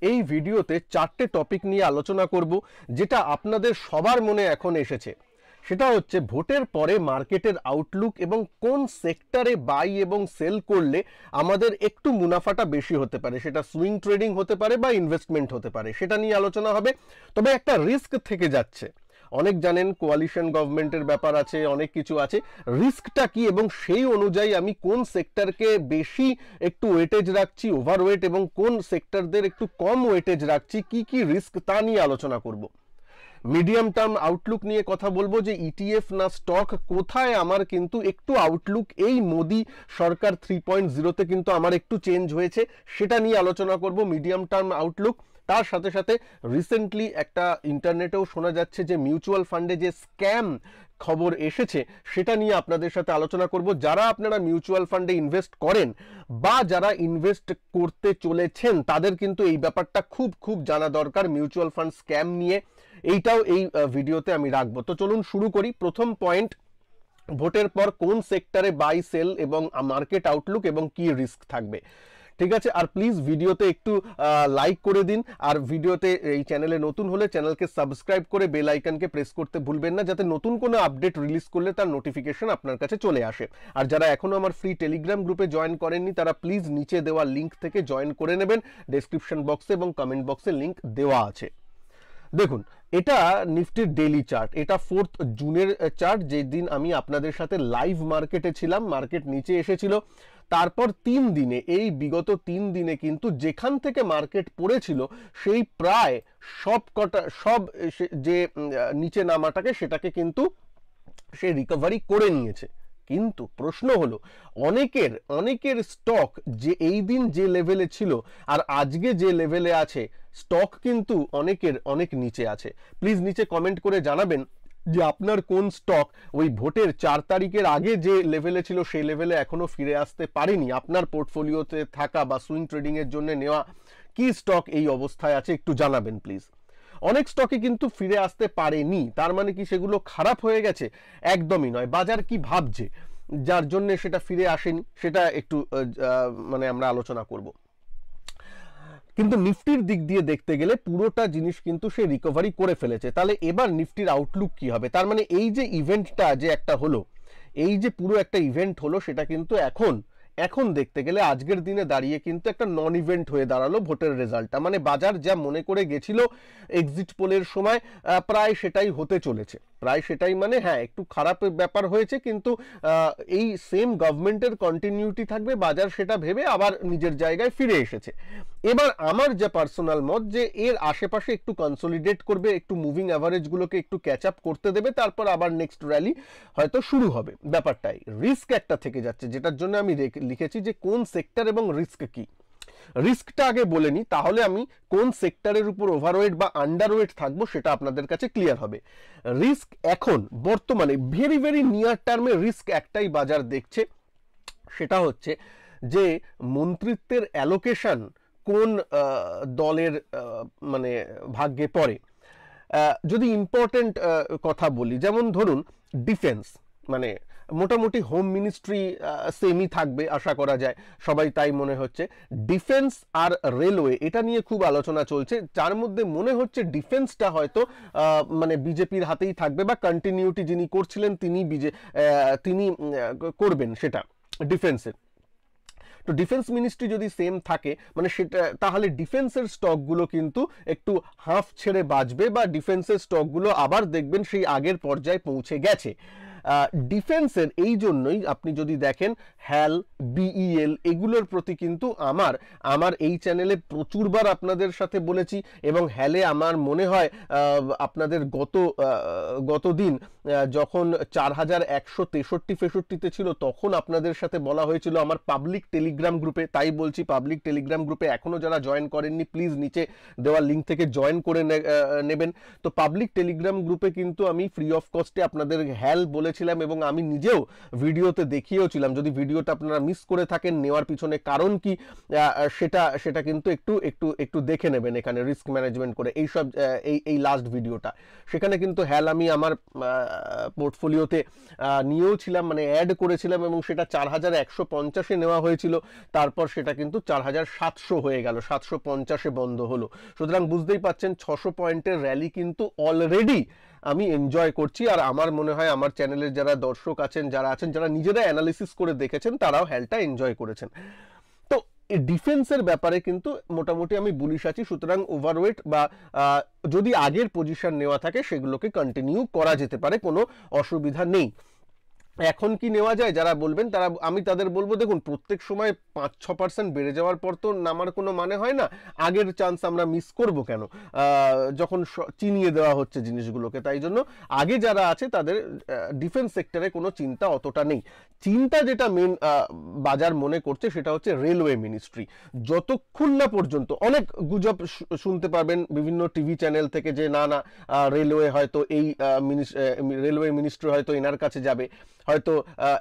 এই ভিডিওতে চারটে টপিক নিয়ে আলোচনা করব, যেটা আপনাদের সবার মনে এখন এসেছে। সেটা হচ্ছে ভোটের পরে মার্কেটের আউটলুক এবং কোন সেক্টরে বাই এবং সেল করলে আমাদের একটু মুনাফাটা বেশি হতে পারে। সেটা সুইং ট্রেডিং হতে পারে বা ইনভেস্টমেন্ট হতে পারে, সেটা নিয়ে আলোচনা হবে। তবে একটা রিস্ক থেকে যাচ্ছে, অনেক জানেন কোয়ালিশন গভর্নমেন্টের ব্যাপার আছে, অনেক কিছু আছে। রিস্কটা কি এবং সেই অনুযায়ী আমি কোন সেক্টরকে বেশি একটু ওয়েটেজ রাখছি, ওভারওয়েট, এবং কোন সেক্টরদের একটু কম ওয়েটেজ রাখছি, কি কি রিস্ক তা নিয়ে আলোচনা করব। মিডিয়াম টার্ম আউটলুক নিয়ে কথা বলবো, যে ইটিএফ না স্টক, কোথায় আমার কিন্তু একটু আউটলুক এই মোদি সরকার 3.0-তে কিন্তু আমার একটু চেঞ্জ হয়েছে, সেটা নিয়ে আলোচনা করব। মিডিয়াম টার্ম আউটলুক, তার সাথে সাথে রিসেন্টলি একটা ইন্টারনেটেও শোনা যাচ্ছে যে মিউচুয়াল ফান্ডে যে স্ক্যাম খবর এসেছে, সেটা নিয়ে আপনাদের সাথে আলোচনা করব। যারা আপনারা মিউচুয়াল ফান্ডে ইনভেস্ট করেন বা যারা ইনভেস্ট করতে চলেছেন, তাদের কিন্তু এই ব্যাপারটা খুব খুব জানা দরকার মিউচুয়াল ফান্ড স্ক্যাম নিয়ে। এইটাও এই ভিডিওতে আমি রাখবো। তো চলুন শুরু করি। প্রথম পয়েন্ট, ভোটের পর কোন সেক্টরে বাই সেল এবং মার্কেট আউটলুক এবং কি রিস্ক থাকবে। ঠিক আছে, আর প্লিজ ভিডিওতে একটু লাইক করে দিন, আর ভিডিওতে এই চ্যানেলে নতুন হলে চ্যানেলকে সাবস্ক্রাইব করে বেল আইকনকে প্রেস করতে ভুলবেন না, যাতে নতুন কোনো আপডেট রিলিজ করলে তার নোটিফিকেশন আপনার কাছে চলে আসে। আর যারা এখনো আমার ফ্রি টেলিগ্রাম গ্রুপে জয়েন করেননি, তারা প্লিজ নিচে দেওয়া লিঙ্ক থেকে জয়েন করে নেবেন। ডেসক্রিপশন বক্সে এবং কমেন্ট বক্সে লিঙ্ক দেওয়া আছে। দেখুন, এটা নিফটির ডেইলি চার্ট, এটা 4 জুনের চার্ট, যেদিন আমি আপনাদের সাথে লাইভ মার্কেটে ছিলাম। মার্কেট নিচে এসেছিল, তারপর 3 দিনে, এই বিগত 3 দিনে কিন্তু যেখান থেকে মার্কেট পড়েছিল সেই প্রায় সব যে নিচে নামাটাকে, সেটাকে কিন্তু সে রিকভারি করে নিয়েছে। কিন্তু প্রশ্ন হলো, অনেকের স্টক যে এই দিন যে লেভেলে ছিল আর আজকে যে লেভেলে আছে, স্টক কিন্তু অনেক নিচে আছে। প্লিজ নিচে কমেন্ট করে জানাবেন যে আপনার কোন স্টক ওই ভোটের 4 তারিখের আগে যে লেভেলে ছিল সেই লেভেলে এখনো ফিরে আসতে পারেনি। আপনার পোর্টফোলিওতে থাকা বা সুইং ট্রেডিং এর জন্য নেওয়া কি স্টক এই অবস্থায় আছে, একটু জানাবেন প্লিজ। অনেক স্টকে কিন্তু ফিরে আসতে পারেনি, তার মানে কি সেগুলো খারাপ হয়ে গেছে? একদমই নয়। বাজার কি ভাবছে যার জন্য সেটা ফিরে আসেনি, সেটা একটু মানে আমরা আলোচনা করব। কিন্তু নিফটির দিক দিয়ে দেখতে গেলে পুরোটা জিনিস কিন্তু সে রিকভারি করে ফেলেছে। তাহলে এবার নিফটির আউটলুক কি হবে? তার মানে এই যে ইভেন্টটা যে একটা হলো, এই যে পুরো একটা ইভেন্ট হলো, সেটা কিন্তু এখন দেখতে গেলে আজকের দিনে দাঁড়িয়ে কিন্তু একটা নন ইভেন্ট হয়ে দাঁড়ালো ভোটের রেজাল্টটা। মানে বাজার যা মনে করে গেছিল এক্সিট পোলের সময়, প্রায় সেটাই হতে চলেছে। প্রায় সেটাই, মানে হ্যাঁ একটু খারাপ ব্যাপার হয়েছে, কিন্তু এই সেম গভর্নমেন্টের কন্টিনিউটি থাকবে, বাজার সেটা ভেবে আবার নিজের জায়গায় ফিরে এসেছে। এবার আমার যা পার্সোনাল মত, যে এর আশেপাশে একটু কনসলিডেট করবে, একটু মুভিং অ্যাভারেজগুলোকে একটু ক্যাচ আপ করতে দেবে, তারপর আবার নেক্সট র্যালি হয়তো শুরু হবে। ব্যাপারটাই রিস্ক একটা থেকে যাচ্ছে, যেটার জন্য আমি লিখেছি যে কোন সেক্টর এবং রিস্ক কি। রিস্কটা আগে বলে নি, তাহলে আমি কোন সেক্টরের উপর ওভারওয়েট বা আন্ডারওয়েট থাকবো সেটা আপনাদের কাছে ক্লিয়ার হবে। রিস্ক এখন বর্তমানে ভেরি ভেরি নিয়ার টার্মে রিস্ক একটাই বাজার দেখছে, সেটা হচ্ছে যে মন্ত্রিত্বের অ্যালোকেশন কোন দলের মানে ভাগ্যে পড়ে। যদি ইম্পর্টেন্ট কথা বলি, যেমন ধরুন ডিফেন্স, মানে মোটামুটি হোম মিনিস্ট্রি সেমই থাকবে আশা করা যায়, সবাই তাই মনে হচ্ছে। ডিফেন্স আর রেলওয়ে, এটা নিয়ে খুব আলোচনা চলছে, যার মধ্যে মনে হচ্ছে ডিফেন্সটা হয়তো মানে বিজেপির হাতেই থাকবে, বা কন্টিনিউটি যিনি করছিলেন তিনি করবেন সেটা ডিফেন্সের। তো ডিফেন্স মিনিস্ট্রি যদি সেম থাকে, মানে সেটা, তাহলে ডিফেন্সের স্টকগুলো কিন্তু একটু হাফ ছেড়ে বাঁচবে, বা ডিফেন্সের স্টকগুলো আবার দেখবেন সেই আগের পর্যায়ে পৌঁছে গেছে। ডিফেন্সের এই জন্যই আপনি যদি দেখেন হ্যাল, বিইএল, এগুলোর প্রতি কিন্তু আমার এই চ্যানেলে প্রচুরবার আপনাদের সাথে বলেছি, এবং হ্যালে আমার মনে হয় আপনাদের গত দিন যখন 4163-64 ছিল, তখন আপনাদের সাথে বলা হয়েছিল আমার পাবলিক টেলিগ্রাম গ্রুপে। তাই বলছি, পাবলিক টেলিগ্রাম গ্রুপে এখনো যারা জয়েন করেননি, প্লিজ নিচে দেওয়া লিঙ্ক থেকে জয়েন করে নেবেন। তো পাবলিক টেলিগ্রাম গ্রুপে কিন্তু আমি ফ্রি অফ কস্টে আপনাদের হ্যাল বলেছি, করেছিলাম এবং আমি নিজেও ভিডিওতে দেখিয়েওছিলাম। যদি ভিডিওটা আপনারা মিস করে থাকেন, নেওয়ার পিছনে কারণ কি সেটা কিন্তু একটু দেখে নেবেন এখানে রিস্ক ম্যানেজমেন্ট করে এইসব এই লাস্ট ভিডিওটা। সেখানে কিন্তু হ্যাল আমি আমার পোর্টফোলিওতে নিয়েও ছিলাম, মানে অ্যাড করেছিলাম, এবং সেটা 4150-এ নেওয়া হয়েছিল, তারপর সেটা কিন্তু 4700 হয়ে গেল, 750-এ বন্ধ হলো। সুতরাং বুঝতেই পাচ্ছেন 600 পয়েন্টের র্যালি কিন্তু অলরেডি আমি এনজয় করছি। আর আমার মনে হয় আমার চ্যানেলের যারা দর্শক আছেন, যারা নিজেরা অ্যানালিসিস করে দেখেছেন, তারাও হ্যালটা এনজয় করেছেন। তো ডিফেন্সের ব্যাপারে কিন্তু মোটামুটি আমি বুলিশ আছি। সুতরাং ওভারওয়েট বা যদি আগের পজিশন নেওয়া থাকে সেগুলোকে কন্টিনিউ করা যেতে পারে, কোনো অসুবিধা নেই। এখন কি নেওয়া যায় যারা বলবেন তারা, আমি তাদের বলবো দেখুন প্রত্যেক সময় 5-6% বেড়ে যাওয়ার পর তো নামার কোনো মানে হয় না। আগের চান্স আমরা মিস করব কেন যখন চিনিয়ে দেওয়া হচ্ছে জিনিসগুলোকে? তাই জন্য আগে যারা আছে তাদের ডিফেন্স সেক্টরে কোনো চিন্তা অতটা নেই। চিন্তা যেটা মেন বাজার মনে করছে সেটা হচ্ছে রেলওয়ে মিনিস্ট্রি। যতক্ষণ না পর্যন্ত, অনেক গুজব শুনতে পারবেন বিভিন্ন টিভি চ্যানেল থেকে যে না রেলওয়ে হয়তো এই রেলওয়ে মিনিস্ট্রি হয়তো এনার কাছে যাবে, হয়তো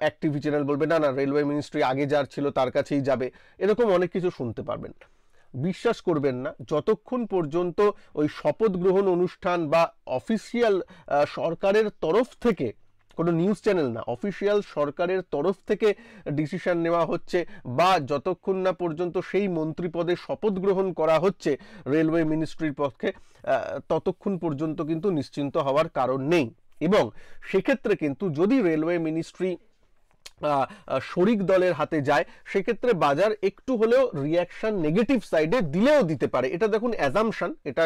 এক টিভি চ্যানেল বলবে না রেলওয়ে মিনিস্ট্রি আগে যার ছিল তার কাছেই যাবে, এরকম অনেক কিছু শুনতে পারবেন। বিশ্বাস করবেন না, যতক্ষণ পর্যন্ত ওই শপথ গ্রহণ অনুষ্ঠান বা অফিসিয়াল সরকারের তরফ থেকে, কোনো নিউজ চ্যানেল না, অফিসিয়াল সরকারের তরফ থেকে ডিসিশন নেওয়া হচ্ছে, বা যতক্ষণ না পর্যন্ত সেই মন্ত্রী পদে শপথ গ্রহণ করা হচ্ছে রেলওয়ে মিনিস্ট্রির পক্ষে, ততক্ষণ পর্যন্ত কিন্তু নিশ্চিন্ত হওয়ার কারণ নেই। এবং সেক্ষেত্রে কিন্তু যদি রেলওয়ে মিনিস্ট্রি শরিক দলের হাতে যায়, সেক্ষেত্রে বাজার একটু হলেও রিয়াকশন নেগেটিভ সাইডে দিলেও দিতে পারে। এটা দেখুন অ্যাজাম্পশন, এটা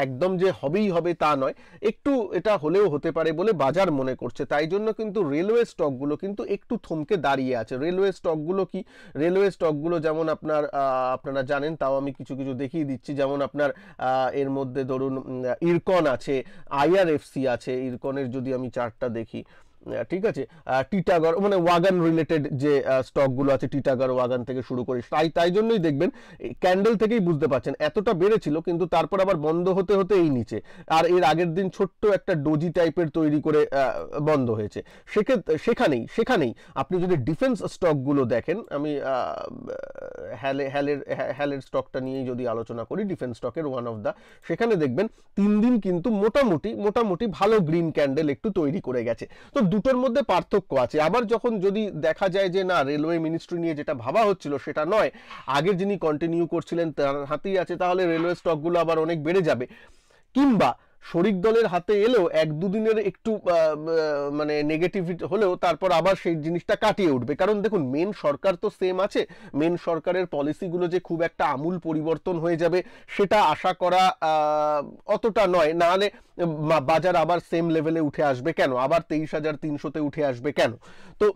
একদম যে হবেই হবে তা নয়, একটু এটা হলেও হতে পারে বলে বাজার মনে করছে। তাই জন্য কিন্তু রেলওয়ে স্টকগুলো কিন্তু একটু থমকে দাঁড়িয়ে আছে। রেলওয়ে স্টকগুলো কি, রেলওয়ে স্টকগুলো যেমন আপনারা জানেন, তাও আমি কিছু কিছু দেখিয়ে দিচ্ছি। যেমন আপনার এর মধ্যে ধরুন ইরকন আছে, IRFC আছে। ইরকনের যদি আমি চার্টটা দেখি, ঠিক আছে, টিটাগড় মানে ওয়াগান রিলেটেড যে স্টকগুলো আছে, টিটাগড় ওয়াগান থেকে শুরু করে, তাই জন্যই দেখবেন ক্যান্ডেল থেকেই বুঝতে পারছেন এতটা বেড়েছিল, কিন্তু তারপর আবার বন্ধ হতে হতে এই নিচে, আর এর আগের দিন ছোট্ট একটা ডোজি টাইপের তৈরি করে বন্ধ হয়েছে। সেখানেই আপনি যদি ডিফেন্স স্টকগুলো দেখেন, আমি হ্যালের স্টকটা নিয়েই যদি আলোচনা করি, ডিফেন্স স্টকের ওয়ান অফ দা, সেখানে দেখবেন 3 দিন কিন্তু মোটামুটি ভালো গ্রিন ক্যান্ডেল একটু তৈরি করে গেছে। তো দুটোর মধ্যে পার্থক্য আছে। আবার যখন যদি দেখা যায় যে না, রেলওয়ে মিনিস্ট্রি নিয়ে যেটা ভাবা হচ্ছিল সেটা নয়, আগের যিনি কন্টিনিউ করছিলেন তার হাতেই আছে, তাহলে রেলওয়ে স্টকগুলো আবার অনেক বেড়ে যাবে। কিংবা শরিক দলের হাতে এলেও 1-2 দিনের একটু মানে নেগেটিভিটি হলেও তারপর আবার সেই জিনিসটা কাটিয়ে উঠবে। কারণ দেখুন মেন সরকার তো সেম আছে, মেন সরকারের পলিসিগুলো যে খুব একটা আমূল পরিবর্তন হয়ে যাবে সেটা আশা করা অতটা নয়। নাহলে বাজার আবার সেম লেভেলে উঠে আসবে কেন, আবার 23,300-তে উঠে আসবে কেন? তো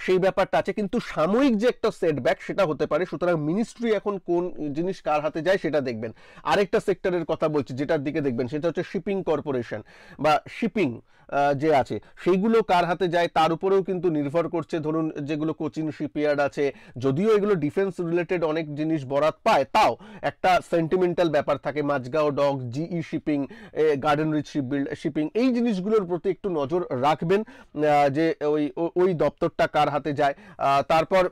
সেই ব্যাপারটা আছে, কিন্তু সাময়িক যে একটা সেটব্যাক সেটা হতে পারে। সুতরাং মিনিস্ট্রি এখন কোন জিনিস কার হাতে যায় সেটা দেখবেন। আরেকটা সেক্টরের কথা বলছি যেটার দিকে দেখবেন, সেটা হচ্ছে শিপিং কর্পোরেশন বা শিপিং যে আছে, সেইগুলো কার হাতে যায় তার উপরেও কিন্তু নির্ভর করছে। ধরুন যেগুলো কোচিন শিপইয়ার্ড আছে, যদিও এগুলো ডিফেন্স রিলেটেড অনেক জিনিস বরাত পায়, তাও একটা সেন্টিমেন্টাল ব্যাপার থাকে। Mazagaon dock, GE shipping, Garden Reach shipping, এই জিনিসগুলোর প্রতি একটু নজর রাখবেন যে ওই দপ্তরটা কার হাতে যায়। তারপর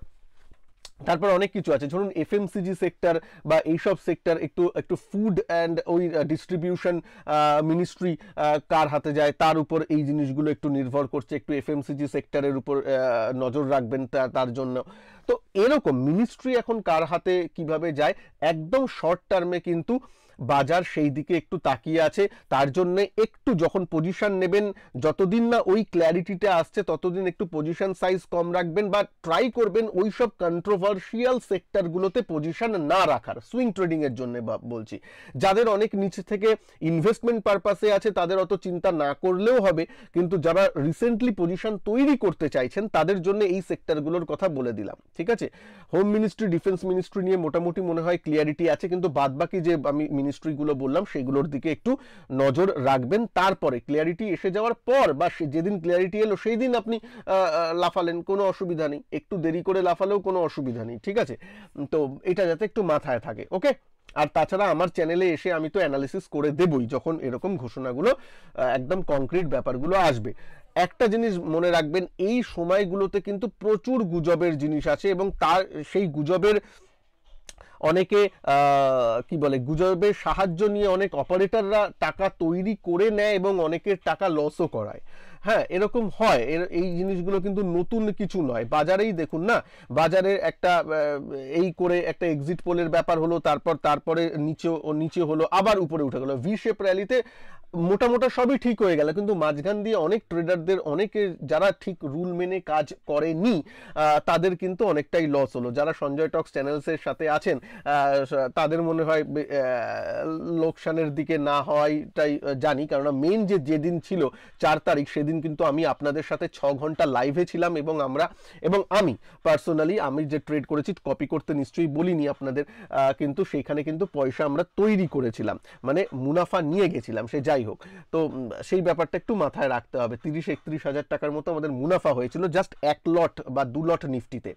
অনেক কিছু আছে, ধরুন FMCG সেক্টর বা এইসব সেক্টর, একটু ফুড অ্যান্ড ওই ডিস্ট্রিবিউশন মিনিস্ট্রি কার হাতে যায় তার উপর এই জিনিসগুলো একটু নির্ভর করছে। একটু FMCG সেক্টরের উপর নজর রাখবেন তার জন্য। তো এরকম মিনিস্ট্রি এখন কার হাতে কিভাবে যায়, একদম শর্ট টার্মে কিন্তু বাজার সেই দিকে একটু তাকিয়ে আছে। তার জন্য একটু যখন পজিশন নেবেন, যতদিন না ওই ক্ল্যারিটিটা আসছে ততদিন একটু পজিশন সাইজ কম রাখবেন, বা ট্রাই করবেন ওই সব কন্ট্রোভার্সিয়াল সেক্টরগুলোতে পজিশন না রাখার। সুইং ট্রেডিং এর জন্য বলছি, যাদের অনেক নিচে থেকে ইনভেস্টমেন্ট পারপাসে আছে তাদের অত চিন্তা না করলেও হবে, কিন্তু যারা রিসেন্টলি পজিশন তৈরি করতে চাইছেন তাদের জন্য এই সেক্টরগুলোর কথা বলে দিলাম। ঠিক আছে, হোম মিনিস্ট্রি, ডিফেন্স মিনিস্ট্রি নিয়ে মোটামুটি মনে হয় ক্লিয়ারিটি আছে, কিন্তু বাদবাকি যে আমি মিনিস্ট্রিগুলো বললাম সেগুলোর দিকে একটু নজর রাখবেন। তারপরে ক্লিয়ারিটি এসে যাওয়ার পর বা যেদিন ক্লিয়ারিটি এলো সেই দিন আপনি লাফালেন, কোনো অসুবিধা নেই। একটু দেরি করে লাফালেও কোনো অসুবিধা নেই, ঠিক আছে? তো এটা যাতে একটু মাথায় থাকে, ওকে? আর তাছাড়া আমার চ্যানেলে এসে আমি তো অ্যানালিসিস করে দেবই যখন এরকম ঘোষণাগুলো একদম কংক্রিট ব্যাপারগুলো আসবে। একটা জিনিস মনে রাখবেন, এই সময়গুলোতে কিন্তু প্রচুর গুজবের জিনিস আছে এবং তার সেই গুজবের অনেকে কি বলে গুজবের সাহায্য নিয়ে অনেক অপারেটররা টাকা তৈরি করে নেয় এবং অনেকের টাকা লসও করায়। হ্যাঁ, এরকম হয়। এই জিনিসগুলো কিন্তু নতুন কিছু নয়, বাজারেই দেখুন না, বাজারে একটা এই করে একটা এক্সিট পোলের ব্যাপার হলো, তারপরে নিচে হলো, আবার উপরে উঠে গেল, ভি শেপ র্যালিতে মোটামোটা সবই ঠিক হয়ে গেল, কিন্তু মাঝখান দিয়ে অনেক ট্রেডারদের, অনেকে যারা ঠিক রুল মেনে কাজ করেনি তাদের কিন্তু অনেকটাই লস হলো। যারা সঞ্জয় টক্স চ্যানেলসের সাথে আছেন তাদের মনে হয় লোকসানের দিকে না হওয়াটাই জানি, কারণ মেন যেদিন ছিল 4 তারিখ সেদিন কিন্তু আমি আপনাদের সাথে 6 ঘন্টা লাইভে ছিলাম এবং আমি পার্সোনালি আমি যে ট্রেড করেছি, কপি করতে নিশ্চয়ই বলিনি আপনাদের, কিন্তু সেইখানে কিন্তু পয়সা আমরা তৈরি করেছিলাম, মানে মুনাফা নিয়ে গেছিলাম। সে যাই হোক, তো সেই ব্যাপারটা একটু মাথায় রাখতে হবে। 30-31 হাজার টাকার মতো আমাদের মুনাফা হয়েছিল জাস্ট 1 লট বা 2 লট নিফটিতে,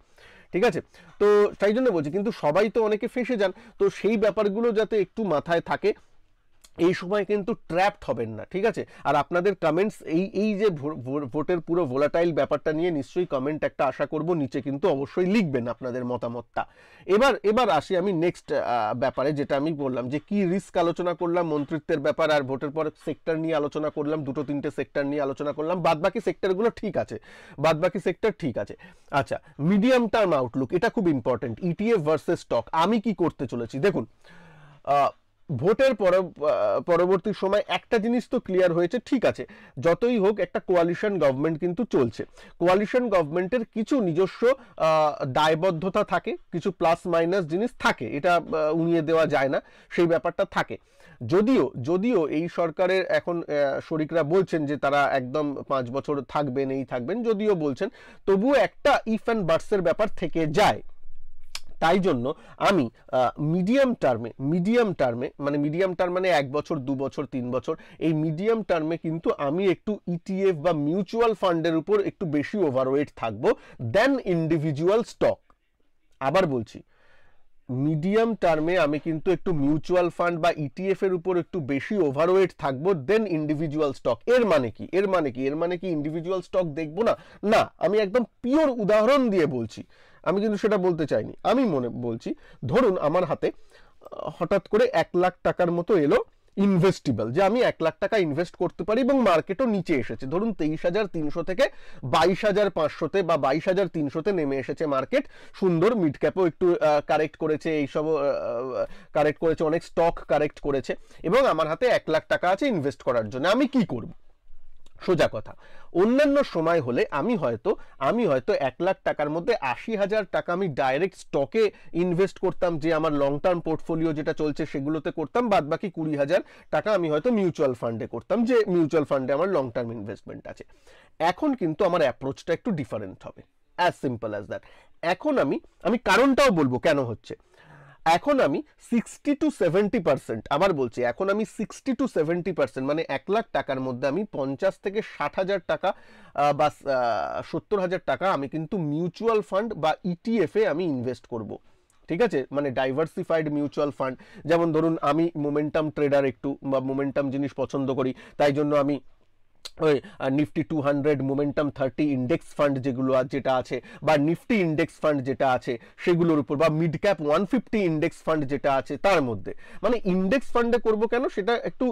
ঠিক আছে? তো তাই জন্য বলছি, কিন্তু সবাই তো অনেকে ফেঁসে যান, তো সেই ব্যাপারগুলো যাতে একটু মাথায় থাকে, এই সময় কিন্তু ট্র্যাপড হবেন না, ঠিক আছে? আর আপনাদের কমেন্টস এই যে ভোটের পুরো ভোলাটাইল ব্যাপারটা নিয়ে নিশ্চয়ই কমেন্ট একটা আশা করব, নিচে কিন্তু অবশ্যই লিখবেন আপনাদের মতামতটা। এবার আসি আমি নেক্সট ব্যাপারে, যেটা আমি বললাম যে কি রিস্ক আলোচনা করলাম, মন্ত্রিত্বের ব্যাপার, আর ভোটের পর সেক্টর নিয়ে আলোচনা করলাম, 2-3টে সেক্টর নিয়ে আলোচনা করলাম, বাদবাকি সেক্টরগুলো ঠিক আছে, বাদবাকি সেক্টর ঠিক আছে। আচ্ছা, মিডিয়াম টার্ম আউটলুক, এটা খুব ইম্পর্টেন্ট। ইটিএফ ভার্সেস স্টক, আমি কি করতে চলেছি দেখুন। ভোটের পরবর্তী সময় একটা জিনিস তো ক্লিয়ার হয়েছে, ঠিক আছে, যতই হোক একটা কোয়ালিশন গভর্নমেন্ট কিন্তু চলছে। কোয়ালিশন গভর্নমেন্টের কিছু নিজস্ব দায়বদ্ধতা থাকে, কিছু প্লাস মাইনাস জিনিস থাকে, এটা উড়িয়ে দেওয়া যায় না, সেই ব্যাপারটা থাকে। যদিও এই সরকারের এখন শরিকরা বলছেন যে তারা একদম 5 বছর থাকবেন, যদিও বলছেন, তবুও একটা ইফ অ্যান্ড বাটসের ব্যাপার থেকে যায়। তাই জন্য আমি মিডিয়াম টার্মে মানে মিডিয়াম টার্ম মানে 1 বছর, 2 বছর, 3 বছর, এই মিডিয়াম টার্মে কিন্তু আমি একটু ইটিএফ বা মিউচুয়াল ফান্ডের উপর একটু বেশি ওভারওয়েট থাকবো দেন ইন্ডিভিজুয়াল স্টক। আবার বলছি, মিডিয়াম টার্মে আমি কিন্তু একটু মিউচুয়াল ফান্ড বা ইটিএফ এর উপর একটু বেশি ওভারওয়েট থাকবো দেন ইন্ডিভিজুয়াল স্টক। এর মানে কি ইন্ডিভিজুয়াল স্টক দেখবো না? না, আমি একদম পিওর উদাহরণ দিয়ে বলছি, আমি কিন্তু সেটা বলতে চাইনি। আমি বলছি, ধরুন আমার হাতে হঠাৎ করে 1 লাখ টাকার মতো এলো ইনভেস্টেবল, যে আমি 1 লাখ টাকা ইনভেস্ট করতে পারি, এবং মার্কেটও নিচে এসেছে, ধরুন 23,300 থেকে 22,500-তে বা 22,300-তে নেমে এসেছে মার্কেট। সুন্দর, মিড ক্যাপও একটু কারেক্ট করেছে, এইসব কারেক্ট করেছে, অনেক স্টক কারেক্ট করেছে, এবং আমার হাতে 1 লাখ টাকা আছে ইনভেস্ট করার জন্য। আমি কি করব? সোজা কথা, অন্যান্য সময় হলে আমি হয়তো 1 লাখ টাকার মধ্যে 80,000 টাকা আমি ডাইরেক্ট স্টকে ইনভেস্ট করতাম, যে আমার লং টার্ম পোর্টফোলিও যেটা চলছে সেগুলোতে করতাম, বাদ বাকি 20,000 টাকা আমি হয়তো মিউচুয়াল ফান্ডে করতাম, যে মিউচুয়াল ফান্ডে আমার লং টার্ম ইনভেস্টমেন্ট আছে। এখন কিন্তু আমার অ্যাপ্রোচটা একটু ডিফারেন্ট হবে, অ্যাজ সিম্পল অ্যাজ দ্যাট। এখন আমি কারণটাও বলবো কেন হচ্ছে। এখন আমি 60-70%, আবার বলছি, এখন আমি 60-70%, মানে 1 লাখ টাকার মধ্যে আমি 50 থেকে 60,000 টাকা বা 70,000 টাকা আমি কিন্তু মিউচুয়াল ফান্ড বা ইটিএফ এ আমি ইনভেস্ট করব। ঠিক আছে, মানে ডাইভার্সিফাইড মিউচুয়াল ফান্ড। যেমন ধরুন আমি মোমেন্টাম ট্রেডার একটু, বা মোমেন্টাম জিনিস পছন্দ করি, তাই জন্য আমি ওই নিফটি 200, মোমেন্টাম 30 ইন্ডেক্স ফান্ড যেটা আছে, বা নিফটি ইন্ডেক্স ফান্ড যেটা আছে সেগুলোর উপর, বা মিড ক্যাপ 150 ইন্ডেক্স ফান্ড যেটা আছে তার মধ্যে। মানে ইন্ডেক্স ফান্ডে করব কেন, সেটা একটু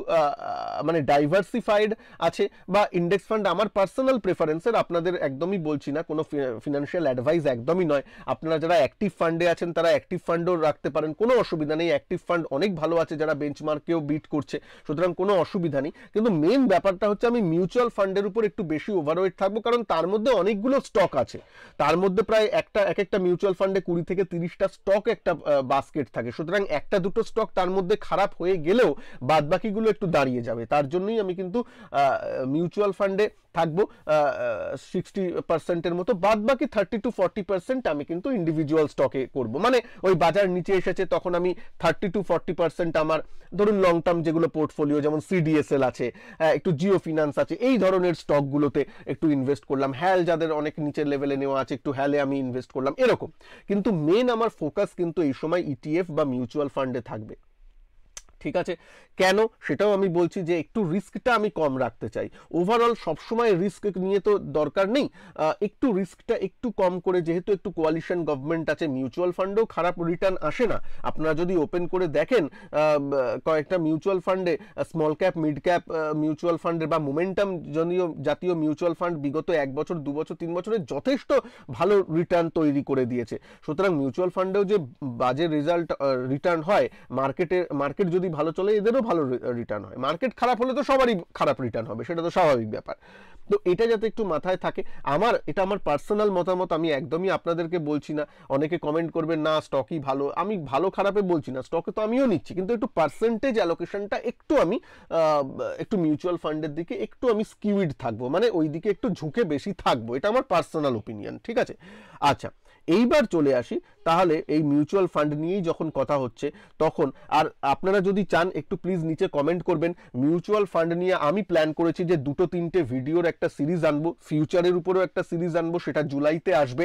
মানে ডাইভার্সিফাইড আছে, বা ইন্ডেক্স ফান্ড আমার পার্সোনাল প্রেফারেন্সের, আপনাদের একদমই বলছি না, কোনো ফিনান্সিয়াল অ্যাডভাইস একদমই নয়। আপনারা যারা অ্যাক্টিভ ফান্ডে আছেন তারা অ্যাক্টিভ ফান্ডও রাখতে পারেন, কোনো অসুবিধা নেই। অ্যাক্টিভ ফান্ড অনেক ভালো আছে, যারা বেঞ্চমার্কেও বিট করছে, সুতরাং কোনো অসুবিধা নেই। কিন্তু মেন ব্যাপারটা হচ্ছে আমি মিউচুয়াল ফান্ডের উপর একটু বেশি ওভারওয়েট থাকবো, কারণ তার মধ্যে অনেকগুলো স্টক আছে, তার মধ্যে প্রায় এক একটা মিউচুয়াল ফান্ডে 20 থেকে 30টা স্টক একটা বাস্কেট থাকে, সুতরাং একটা দুটো স্টক তার মধ্যে খারাপ হয়ে গেলেও বাদ বাকিগুলো একটু দাঁড়িয়ে যাবে। তার জন্যই আমি কিন্তু মিউচুয়াল ফান্ডে থাকবো 60%-এর মতো, বাদ বাকি 30-40% আমি কিন্তু ইন্ডিভিজুয়াল স্টকে করব। মানে ওই বাজার নিচে এসেছে তখন আমি 30-40% আমার ধরুন লং টার্ম যেগুলো পোর্টফোলিও, যেমন সিডিএসএল আছে, একটু জিও ফিনান্স আছে, এই ধরনের স্টকগুলোতে একটু ইনভেস্ট করলাম। হ্যাল যাদের অনেক নিচের লেভেলে নেওয়া আছে, একটু হ্যালে আমি ইনভেস্ট করলাম, এরকম। কিন্তু মেন আমার ফোকাস কিন্তু এই সময় ইটিএফ বা মিউচুয়াল ফান্ডে থাকবে। ঠিক আছে, কেন সেটাও আমি বলছি যে একটু রিস্কটা আমি কম রাখতে চাই। ওভারঅল সবসময় রিস্ক নিয়ে তো দরকার নেই, একটু রিস্কটা একটু কম করে, যেহেতু একটু কোয়ালিশন গভর্নমেন্ট আছে, মিউচুয়াল ফান্ডেও খারাপ রিটার্ন আসে না। আপনারা যদি ওপেন করে দেখেন কয়েকটা মিউচুয়াল ফান্ডে, small cap mid cap mutual ফান্ডের বা মোমেন্টাম জাতীয় মিউচুয়াল ফান্ড বিগত 1 বছর 2 বছর 3 বছরে যথেষ্ট ভালো রিটার্ন তৈরি করে দিয়েছে। সুতরাং মিউচুয়াল ফান্ডেও যে বাজে রিটার্ন হয়, মার্কেট যদি ভালো চলে এদেরও ভালো রিটার্ন হয়, মার্কেট খারাপ হলে তো সবারই খারাপ রিটার্ন হবে, সেটা তো স্বাভাবিক ব্যাপার। তো এটা যাতে একটু মাথায় থাকে। এটা আমার পার্সোনাল মতামত, আমি একদমই আপনাদেরকে বলছি না। অনেকে কমেন্ট করবেন না স্টকই ভালো, আমি ভালো খারাপে বলছি না, স্টকে তো আমিও নিচ্ছি, কিন্তু একটু পার্সেন্টেজ অ্যালোকেশনটা একটু মিউচুয়াল ফান্ডের দিকে একটু আমি স্কিউইড থাকবো, মানে ওই দিকে একটু ঝুঁকে বেশি থাকবো, এটা আমার পার্সোনাল ওপিনিয়ন, ঠিক আছে। আচ্ছা, এইবার চলে আসি তাহলে এই মিউচুয়াল ফান্ড নিয়েই যখন কথা হচ্ছে তখন, আর আপনারা যদি চান একটু প্লিজ নিচে কমেন্ট করবেন। মিউচুয়াল ফান্ড নিয়ে আমি প্ল্যান করেছি যে 2-3টে ভিডিওর একটা সিরিজ আনবো, ফিউচারের উপরেও একটা সিরিজ আনবো, সেটা জুলাইতে আসবে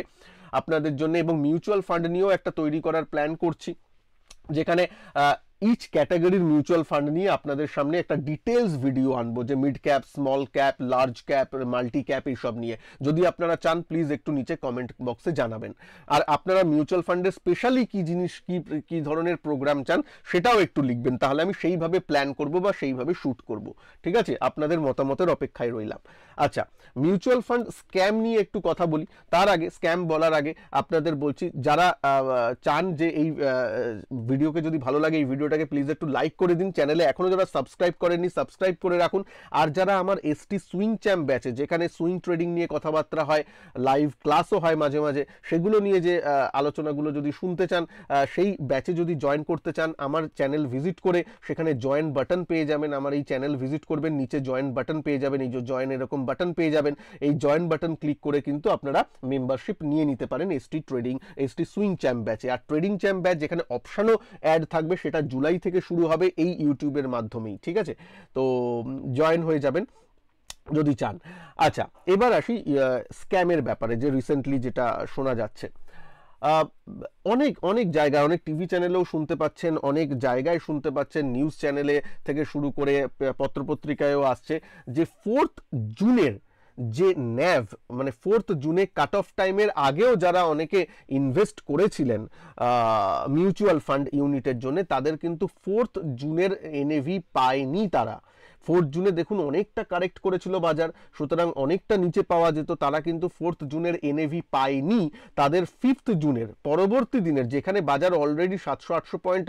আপনাদের জন্য, এবং মিউচুয়াল ফান্ড নিয়েও একটা তৈরি করার প্ল্যান করছি, যেখানে ইচ ক্যাটাগরির মিউচুয়াল ফান্ড নিয়ে আপনাদের সামনে একটা ডিটেলস ভিডিও আনবো, যে mid cap, small cap, large cap, multi cap, এইসব নিয়ে। যদি আপনারা চান প্লিজ একটু নিচে কমেন্ট বক্সে জানাবেন। আর আপনারা মিউচুয়াল ফান্ডের স্পেশালি কি জিনিস, কি ধরনের প্রোগ্রাম চান সেটাও একটু লিখবেন, তাহলে আমি সেইভাবে প্ল্যান করব বা সেইভাবে শ্যুট করব, ঠিক আছে। আপনাদের মতামতের অপেক্ষায় রইলাম। আচ্ছা, মিউচুয়াল ফান্ড স্ক্যাম নিয়ে একটু কথা বলি। তার আগে, স্ক্যাম বলার আগে আপনাদের বলছি, যারা চান যে এই ভিডিওকে যদি ভালো লাগে, এই ভিডিওটাকে প্লিজ একটু লাইক করে দিন। চ্যানেলে এখনো যারা সাবস্ক্রাইব করেননি সাবস্ক্রাইব করে রাখুন। আর যারা আমার এসটি সুইং চ্যাম্প ব্যাচে, যেখানে সুইং ট্রেডিং নিয়ে কথাবার্তা হয়, লাইভ ক্লাসও হয় মাঝে মাঝে, সেগুলো নিয়ে যে আলোচনাগুলো যদি শুনতে চান, সেই ব্যাচে যদি জয়েন করতে চান, আমার চ্যানেল ভিজিট করে সেখানে জয়েন বাটন পেয়ে যাবেন। আমার এই চ্যানেল ভিজিট করবেন, নিচে জয়েন বাটন পেয়ে যাবেন, এই যে জয়েন এরকম বাটন পেয়ে যাবেন, এই জয়েন বাটন ক্লিক করে কিন্তু আপনারা মেম্বারশিপ নিয়ে নিতে পারেন এসটি সুইং চ্যাম্প ব্যাচে। আর ট্রেডিং চ্যাম্প ব্যাচ, যেখানে অপশনও অ্যাড থাকবে, সেটা জুলাই থেকে শুরু হবে এই ইউটিউবের মাধ্যমেই, ঠিক আছে। তো জয়েন হয়ে যাবেন যদি চান। আচ্ছা, এবার আসি স্ক্যামের ব্যাপারে, যে রিসেন্টলি যেটা শোনা যাচ্ছে, অনেক অনেক জায়গায়, অনেক টিভি চ্যানেলেও শুনতে পাচ্ছেন, অনেক জায়গায় শুনতে পাচ্ছেন, নিউজ চ্যানেলে থেকে শুরু করে পত্রপত্রিকায়ও আসছে, যে 4th জুনের যে ন্যাভ, মানে 4th জুনে কাট অফ টাইমের আগেও যারা অনেকে ইনভেস্ট করেছিলেন মিউচুয়াল ফান্ড ইউনিটের জন্য, তাদের কিন্তু 4th জুনের এনএভি পায়নি তারা। 4th জুনে দেখুন অনেকটা কারেক্ট করেছিল বাজার, সুতরাং অনেকটা নিচে পাওয়া যেত, তারা কিন্তু 4th জুনের এনএভি পায়নি। তাদের 5th জুনের পরবর্তী দিনের, যেখানে বাজার অলরেডি 700-800 পয়েন্ট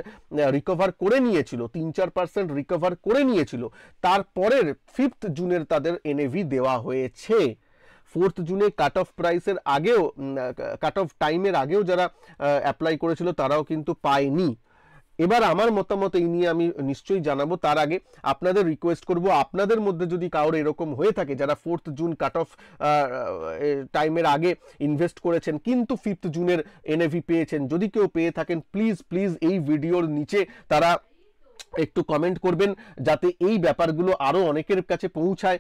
রিকভার করে নিয়েছিল, 3-4% রিকভার করে নিয়েছিল, তারপরের 5th জুনের তাদের এনএভি দেওয়া হয়েছে। 4th জুনে কাট অফ প্রাইসের আগেও, কাট অফ টাইমের আগেও যারা অ্যাপ্লাই করেছিল তারাও কিন্তু পায়নি। এবার আমার মতামত এই নিয়ে আমি নিশ্চয়ই জানাবো। তার আগে আপনাদের রিকোয়েস্ট করব, আপনাদের মধ্যে যদি কারোর এরকম হয়ে থাকে যারা 4th জুন কাট অফ টাইমের আগে ইনভেস্ট করেছেন কিন্তু 5th জুনের এনএভি পেয়েছেন, যদি কেউ পেয়ে থাকেন প্লিজ এই ভিডিওর নিচে তারা একটু কমেন্ট করবেন, যাতে এই ব্যাপারগুলো আরও অনেকের কাছে পৌঁছায়।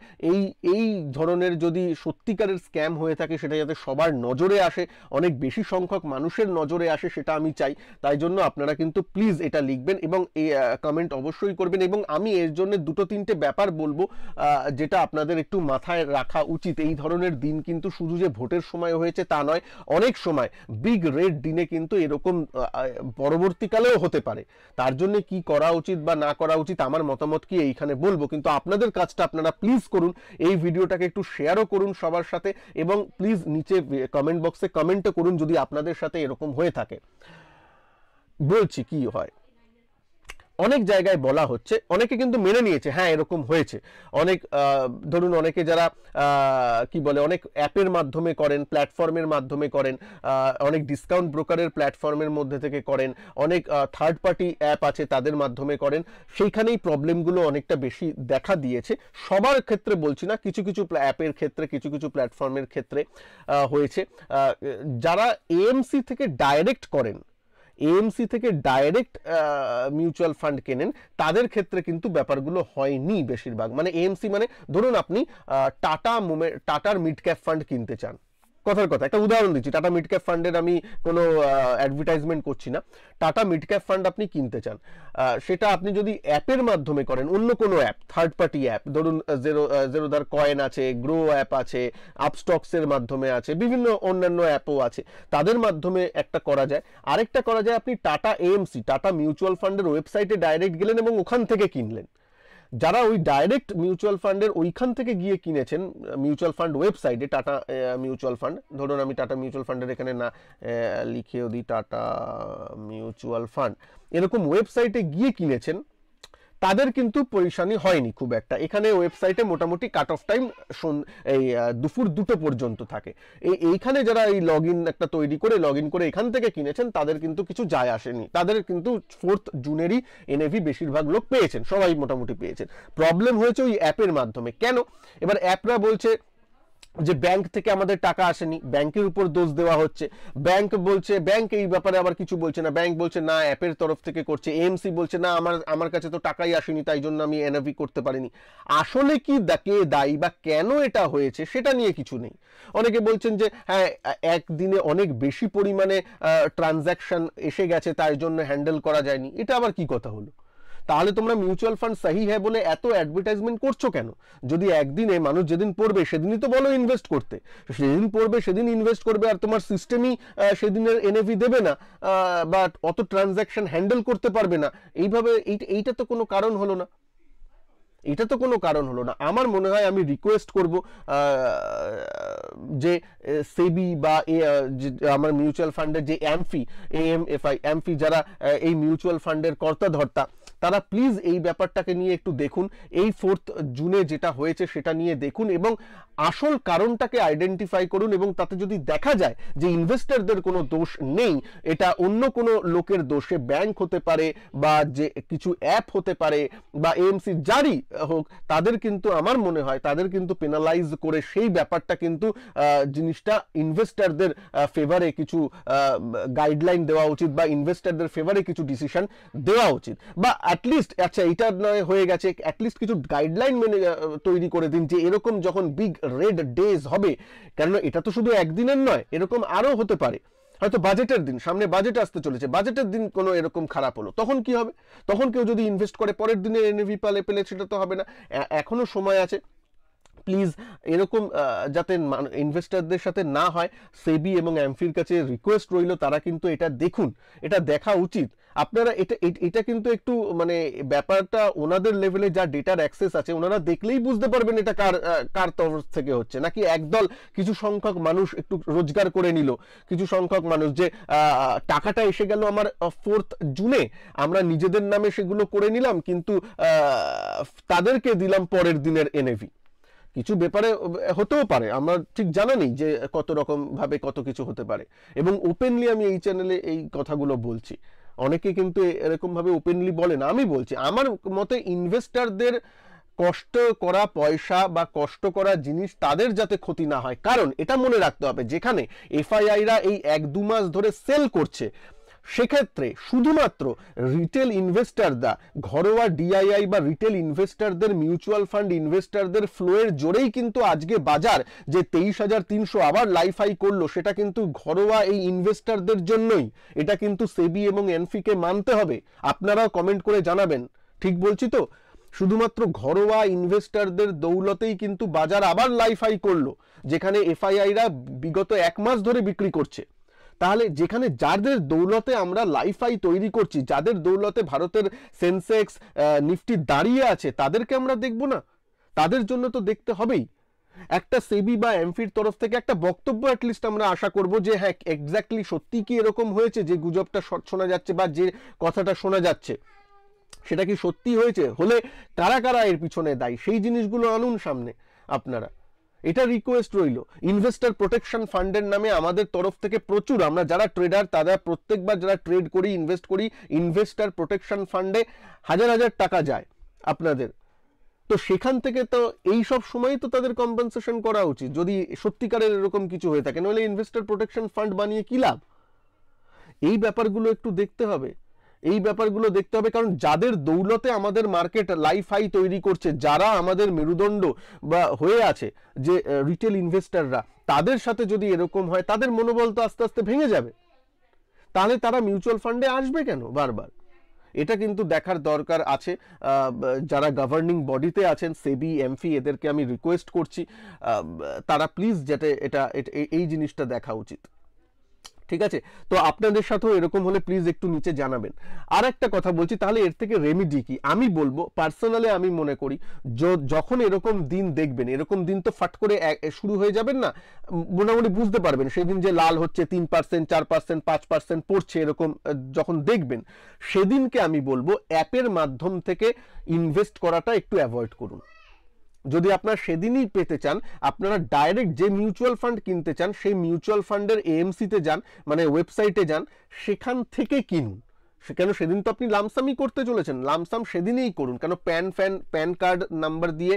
এই ধরনের যদি সত্যিকারের স্ক্যাম হয়ে থাকে, সেটা যাতে সবার নজরে আসে, অনেক বেশি সংখ্যক মানুষের নজরে আসে, সেটা আমি চাই। তাই জন্য আপনারা কিন্তু প্লিজ এটা লিখবেন এবং এই কমেন্ট অবশ্যই করবেন। এবং আমি এর জন্য 2-3টে ব্যাপার বলবো, যেটা আপনাদের একটু মাথায় রাখা উচিত। এই ধরনের দিন কিন্তু শুধু যে ভোটের সময় হয়েছে তা নয়, অনেক সময় বিগ রেড দিনে কিন্তু এরকম পরবর্তীকালেও হতে পারে। তার জন্য কি করা উচিত বা না করা উচিত, আমার মতামত কি এইখানে বলবো, কিন্তু আপনাদের কাজটা আপনারা প্লিজ করুন, এই ভিডিওটাকে একটু শেয়ারও করুন সবার সাথে, এবং প্লিজ নিচে কমেন্ট বক্সে কমেন্টও করুন যদি আপনাদের সাথে এরকম হয়ে থাকে। বলছি কি হয়, অনেক জায়গায় বলা হচ্ছে, অনেকে কিন্তু মেনে নিয়েছে হ্যাঁ এরকম হয়েছে। অনেক ধরুন অনেকে যারা কি বলে, অনেক অ্যাপের মাধ্যমে করেন, প্ল্যাটফর্মের মাধ্যমে করেন, অনেক ডিসকাউন্ট ব্রোকারের প্ল্যাটফর্মের মধ্যে থেকে করেন, অনেক থার্ড পার্টি অ্যাপ আছে তাদের মাধ্যমে করেন, সেইখানেই প্রবলেমগুলো অনেকটা বেশি দেখা দিয়েছে। সবার ক্ষেত্রে বলছি না, কিছু কিছু অ্যাপের ক্ষেত্রে, কিছু কিছু প্ল্যাটফর্মের ক্ষেত্রে হয়েছে। যারা এএমসি থেকে ডাইরেক্ট করেন, এএমসি থেকে ডাইরেক্ট মিউচুয়াল ফান্ড কেনেন, তাদের ক্ষেত্রে কিন্তু ব্যাপারগুলো হয়নি বেশিরভাগ। মানে এএমসি মানে ধরুন আপনি টাটার মিড ক্যাপ ফান্ড কিনতে চান, কথার কথা একটা উদাহরণ দিচ্ছি, টাটা মিড ক্যাপ ফান্ডের আমি কোনো অ্যাডভার্টাইজমেন্ট করছি না। টাটা মিড ক্যাপ ফান্ড আপনি কিনতে চান, সেটা আপনি যদি অ্যাপের মাধ্যমে করেন, অন্য কোনো অ্যাপ, থার্ড পার্টি অ্যাপ, ধরুন জেরোধার কয়েন আছে, গ্রো অ্যাপ আছে, আপস্টক্সের মাধ্যমে আছে, বিভিন্ন অন্যান্য অ্যাপও আছে, তাদের মাধ্যমে একটা করা যায়। আরেকটা করা যায়, আপনি টাটা এএমসি, টাটা মিউচুয়াল ফান্ডের ওয়েবসাইটে ডাইরেক্ট গেলেন এবং ওখান থেকে কিনলেন। যারা ওই ডাইরেক্ট মিউচুয়াল ফান্ডের ওইখান থেকে গিয়ে কিনেছেন, মিউচুয়াল ফান্ড ওয়েবসাইটে টাটা মিউচুয়াল ফান্ড, ধরুন আমি টাটা মিউচুয়াল ফান্ডের এখানে না লিখেও দিই, টাটা মিউচুয়াল ফান্ড, এরকম ওয়েবসাইটে গিয়ে কিনেছেন, তাদের কিন্তু পরিশানি হয়নি খুব একটা। এখানে ওয়েবসাইটে মোটামুটি কাট অফ টাইম এই দুপুর 2টো পর্যন্ত থাকে। এইখানে যারা এই লগ ইন একটা তৈরি করে লগ ইন করে এখান থেকে কিনেছেন, তাদের কিন্তু কিছু যায় আসেনি, তাদের কিন্তু 4 জুনেরই এনএভি বেশিরভাগ লোক পেয়েছেন, সবাই মোটামুটি পেয়েছেন। প্রবলেম হয়েছে ওই অ্যাপের মাধ্যমে। কেন? এবার অ্যাপরা বলছে যে ব্যাংক থেকে আমাদের টাকা আসেনি, ব্যাংকের উপর দোষ দেওয়া হচ্ছে। ব্যাংক বলছে, ব্যাংক এই ব্যাপারে আবার কিছু বলছে না, ব্যাংক বলছে না অ্যাপের তরফ থেকে করছে। এএমসি বলছে না আমার কাছে তো টাকাই আসেনি, তাই জন্য আমি এনএভি করতে পারিনি। আসলে কি কে দায়ী বা কেন এটা হয়েছে সেটা নিয়ে কিছু নেই। অনেকে বলছেন যে হ্যাঁ একদিনে অনেক বেশি পরিমাণে ট্রানজ্যাকশন এসে গেছে, তাই জন্য হ্যান্ডেল করা যায়নি। এটা আবার কি কথা হলো? তাহলে তোমরা মিউচুয়াল ফান্ড সহি হ্যাঁ বলে এত অ্যাডভার্টাইজমেন্ট করছো কেন? যদি একদিনে মানুষ যেদিন পড়বে সেদিনই তো বলো ইনভেস্ট করতে, সেদিন পড়বে সেদিন ইনভেস্ট করবে, আর তোমার সিস্টেমই সেদিনের এনএভি দেবে না বা অত ট্রানজ্যাকশন হ্যান্ডেল করতে পারবে না, এইভাবে এইটা তো কোনো কারণ হলো না। এটা তো কোনো কারণ হলো না। আমার মনে হয়, আমি রিকোয়েস্ট করব যে সেবি বা আমার মিউচুয়াল ফান্ডের যে এএমএফআই যারা এই মিউচুয়াল ফান্ডের কর্তাধর্তা, তারা প্লিজ এই ব্যাপারটাকে নিয়ে একটু দেখুন। এই 4 জুনে যেটা হয়েছে সেটা নিয়ে দেখুন এবং আসল কারণটাকে আইডেন্টিফাই করুন। এবং তাতে যদি দেখা যায় যে ইনভেস্টরদের কোনো দোষ নেই, এটা অন্য কোনো লোকের দোষে, ব্যাংক হতে পারে বা যে কিছু অ্যাপ হতে পারে বা এএমসি যারই হোক, তাদের কিন্তু আমার মনে হয় তাদের কিন্তু পেনালাইজ করে সেই ব্যাপারটা কিন্তু জিনিসটা ইনভেস্টরদের ফেভারে কিছু গাইডলাইন দেওয়া উচিত বা ইনভেস্টরদের ফেভারে কিছু ডিসিশন দেওয়া উচিত। বা অ্যাটলিস্ট আচ্ছা এটা নয় হয়ে গেছে, অ্যাটলিস্ট কিছু গাইডলাইন মেনে তৈরি করে দিন যে এরকম যখন বিগ রেড ডেজ হবে, কেননা এটা তো শুধু একদিনের নয়, এরকম আরো হতে পারে। হয়তো বাজেটের দিন, সামনে বাজেট আসতে চলেছে, বাজেটের দিন কোনো এরকম খারাপ হলো, তখন কি হবে? তখন কেউ যদি ইনভেস্ট করে পরের দিনে এনএভি পেলে সেটা তো হবে না। এখনো সময় আছে। প্লিজ এরকম যাতে ইনভেস্টরদের সাথে না হয়, সেবি এবং অ্যামফির কাছে রিকোয়েস্ট রইল, তারা কিন্তু এটা দেখুন, এটা দেখা উচিত। আপনারা এটা কিন্তু একটু মানে ব্যাপারটা ওনাদের লেভেলে যা ডেটার অ্যাক্সেস আছে, ওনারা দেখলেই বুঝতে পারবেন এটা কার তরফ থেকে হচ্ছে, নাকি একদল কিছু সংখ্যক মানুষ একটু রোজগার করে নিল, কিছু সংখ্যক মানুষ যে টাকাটা এসে গেল আমার 4 জুনে, আমরা নিজেদের নামে সেগুলো করে নিলাম, কিন্তু তাদেরকে দিলাম পরের দিনের এনএভি। কিছু ব্যাপারে হতেও পারে, আমার ঠিক জানা নেই যে কত রকম ভাবে কত কিছু হতে পারে। এবং ওপেনলি আমি এই চ্যানেলে এই কথাগুলো বলছি, অনেকে কিন্তু এরকম ভাবে ওপেনলি বলে না। আমি বলছি আমার মতে ইনভেস্টরদের কষ্ট করা পয়সা বা কষ্ট করা জিনিস তাদের যাতে ক্ষতি না হয়। কারণ এটা মনে রাখতে হবে, যেখানে এফআইআইরা এই 1-2 মাস ধরে সেল করছে, সেক্ষেত্রে শুধুমাত্র রিটেল ইনভেস্টররা, ঘরোয়া ডিআইআই বা রিটেল ইনভেস্টরদের, মিউচুয়াল ফান্ড ইনভেস্টরদের ফ্লোয়ের জোরেই কিন্তু আজকে বাজার যে 23,300 আবার লাইফ হাই করলো, সেটা কিন্তু ঘরোয়া এই ইনভেস্টরদের জন্যই। এটা কিন্তু সেবি এবং এনফিকে মানতে হবে। আপনারাও কমেন্ট করে জানাবেন ঠিক বলছি তো? শুধুমাত্র ঘরোয়া ইনভেস্টরদের দৌলতেই কিন্তু বাজার আবার লাইফ হাই করলো, যেখানে এফআইআইরা বিগত 1 মাস ধরে বিক্রি করছে। তাহলে যেখানে যাদের দৌলতে আমরা লাইফ হাই তৈরি করছি, যাদের দৌলতে ভারতের সেন্সেক্স নিফটি দাঁড়িয়ে আছে, তাদেরকে আমরা দেখব না? তাদের জন্য তো দেখতে হবেই। একটা সেবি বা এমফির তরফ থেকে একটা বক্তব্য অ্যাটলিস্ট আমরা আশা করব যে হ্যাঁ এক্স্যাক্টলি সত্যি কি এরকম হয়েছে, যে গুজবটা শোনা যাচ্ছে বা যে কথাটা শোনা যাচ্ছে সেটা কি সত্যি হয়েছে, হলে কারা কারা এর পিছনে দায়ী, সেই জিনিসগুলো আনুন সামনে আপনারা। এটা রিকোয়েস্ট রইল। ইনভেস্টর প্রোটেকশন ফান্ডের নামে আমাদের তরফ থেকে প্রচুর, আমরা যারা ট্রেডার তারা প্রত্যেকবার যারা ট্রেড করি, ইনভেস্ট করি, ইনভেস্টর প্রোটেকশন ফান্ডে হাজার হাজার টাকা যায় আপনাদের। তো সেখান থেকে তো এই সব সময় তো তাদের কম্পেনসেশন করা উচিত, যদি সত্যিকারের এরকম কিছু হয়ে থাকে। নইলে ইনভেস্টর প্রোটেকশন ফান্ড বানিয়ে কি লাভ? এই ব্যাপারগুলো একটু দেখতে হবে, এই ব্যাপারগুলো দেখতে হবে। কারণ যাদের দৌলতে আমাদের মার্কেট লাইফ হাই তৈরি করছে, যারা আমাদের মেরুদণ্ড বা হয়ে আছে, যে রিটেল ইনভেস্টররা, তাদের সাথে যদি এরকম হয়, তাদের মনোবল তো আস্তে আস্তে ভেঙে যাবে, তাহলে তারা মিউচুয়াল ফান্ডে আসবে কেন বারবার? এটা কিন্তু দেখার দরকার আছে। যারা গভর্নিং বডিতে আছেন, সেবি, এমফি, এদেরকে আমি রিকোয়েস্ট করছি, তারা প্লিজ যাতে এই জিনিসটা দেখা উচিত। ঠিক আছে, তো আপনাদের সাথেও এরকম হলে প্লিজ একটু নিচে জানাবেন। আর একটা কথা বলছি, তাহলে এর থেকে রেমিডি কি? আমি বলবো পার্সোনালি আমি মনে করি যখন এরকম দিন দেখবেন, এরকম দিন তো ফাট করে শুরু হয়ে যাবেন না, মোটামুটি বুঝতে পারবেন সেদিন যে লাল হচ্ছে 3%, 4%, 5% পড়ছে, এরকম যখন দেখবেন, সেদিনকে আমি বলবো অ্যাপের মাধ্যম থেকে ইনভেস্ট করাটা একটু অ্যাভয়েড করুন। যদি আপনারা সেদিনই পেতে চান, আপনারা ডাইরেক্ট যে মিউচুয়াল ফান্ড কিনতে চান সেই মিউচুয়াল ফান্ডের এএমসিতে যান, মানে ওয়েবসাইটে যান, সেখান থেকে কিনুন। কেন সেদিন তো আপনি লামসামই করতে চলেছেন, লামসাম সেদিনই করুন। কেন প্যান কার্ড নাম্বার দিয়ে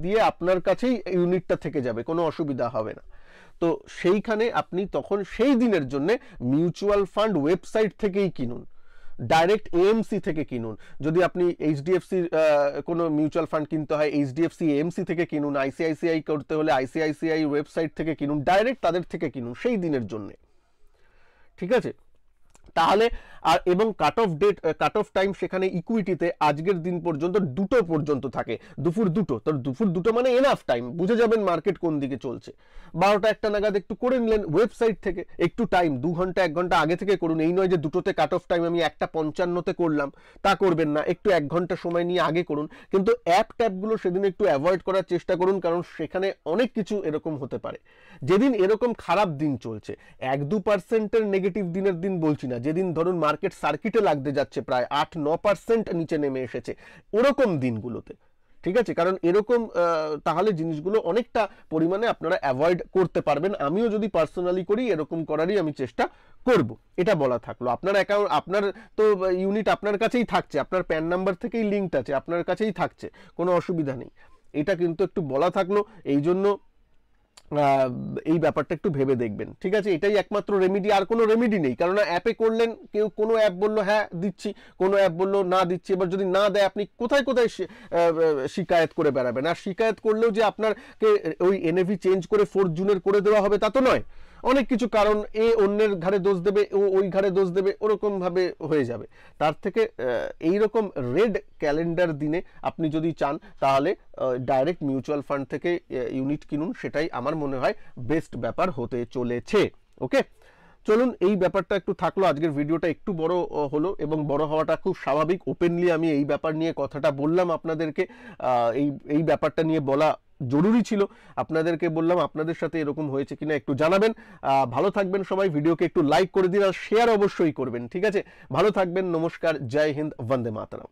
দিয়ে আপনার কাছেই ইউনিটটা থেকে যাবে, কোনো অসুবিধা হবে না। তো সেইখানে আপনি তখন সেই দিনের জন্য মিউচুয়াল ফান্ড ওয়েবসাইট থেকেই কিনুন, ডাইরেক্ট এএমসি থেকে কিনুন। যদি আপনি এইচডিএফসির কোনো মিউচুয়াল ফান্ড কিনতে হয়, এইচডিএফসি এএমসি থেকে কিনুন। আইসিআইসিআই করতে হলে আইসিআইসিআই ওয়েবসাইট থেকে কিনুন, ডাইরেক্ট তাদের থেকে কিনুন সেই দিনের জন্য। ঠিক আছে, তাহলে আর এবং কাট অফ টাইম সেখানে ইকুইটিতে আজকের দিন পর্যন্ত 2টো পর্যন্ত থাকে, দুপুর 2টো। তো দুপুর 2টো মানে এনাফ টাইম, বুঝে যাবেন মার্কেট কোন দিকে চলছে। 12টা 1টা নাগাদ একটু করে নিলেন ওয়েবসাইট থেকে, একটু টাইম 2 ঘন্টা 1 ঘন্টা আগে থেকে করুন। এই নয় যে 2টোতে কাট অফ টাইম আমি 1:55 করলাম, তা করবেন না, একটু 1 ঘন্টা সময় নিয়ে আগে করুন। কিন্তু ট্যাপগুলো সেদিন একটু অ্যাভয়েড করার চেষ্টা করুন, কারণ সেখানে অনেক কিছু এরকম হতে পারে। যেদিন এরকম খারাপ দিন চলছে, 1-2% নেগেটিভ দিনের দিন বলছি না, যেদিন ধরুন মার্কেট সার্কিটে লাগতে যাচ্ছে, প্রায় 8-9% নিচে নেমে এসেছে, ওরকম দিনগুলোতে, ঠিক আছে, কারণ এরকম তাহলে জিনিসগুলো অনেকটা পরিমাণে আপনারা অ্যাভয়েড করতে পারবেন। আমিও যদি পার্সোনালি করি, এরকম করারই আমি চেষ্টা করব, এটা বলা থাকলো। আপনার অ্যাকাউন্ট, আপনার তো ইউনিট আপনার কাছেই থাকছে, আপনার প্যান নাম্বার থেকেই লিঙ্কড আছে, আপনার কাছেই থাকছে, কোনো অসুবিধা নেই। এটা কিন্তু একটু বলা থাকলো, এই জন্য এই ব্যাপারটা একটু ভেবে দেখবেন। ঠিক আছে, এটাই একমাত্র রেমিডি, আর কোনো রেমিডি নেই। কারণ অ্যাপে করলেন, কেউ কোনো অ্যাপ বললো হ্যাঁ দিচ্ছি, কোনো অ্যাপ বললো না দিচ্ছি। এবার যদি না দেয়, আপনি কোথায় কোথায় শিকায়ত করে বেড়াবেন? আর শিকায়ত করলেও যে আপনাকে ওই এনএভি চেঞ্জ করে 4 জুনের করে দেওয়া হবে তা তো নয়। অনেক কিছু কারণ, অন্যের ঘাড়ে দোষ দেবে, ওই ঘাড়ে দোষ দেবে, ওরকম ভাবে হয়ে যাবে। তার থেকে এইরকম রেড ক্যালেন্ডার দিনে আপনি যদি চান, তাহলে ডাইরেক্ট মিউচুয়াল ফান্ড থেকে ইউনিট কিনুন, সেটাই আমার মনে হয় বেস্ট ব্যাপার হতে চলেছে। ওকে, চলুন, এই ব্যাপারটা একটু থাকলো। আজকের ভিডিওটা একটু বড় হলো, এবং বড় হওয়াটা খুব স্বাভাবিক। ওপেনলি আমি এই ব্যাপার নিয়ে কথাটা বললাম আপনাদেরকে, এই ব্যাপারটা নিয়ে বলা জরুরি ছিল। আপনাদেরকে বললাম, আপনাদের সাথে এরকম হয়েছে কিনা একটু জানাবেন। ভালো থাকবেন সবাই, ভিডিওকে একটু লাইক করে দিন, আর শেয়ার অবশ্যই করবেন। ঠিক আছে, ভালো থাকবেন, নমস্কার, জয় হিন্দ, বন্দে মাতরম।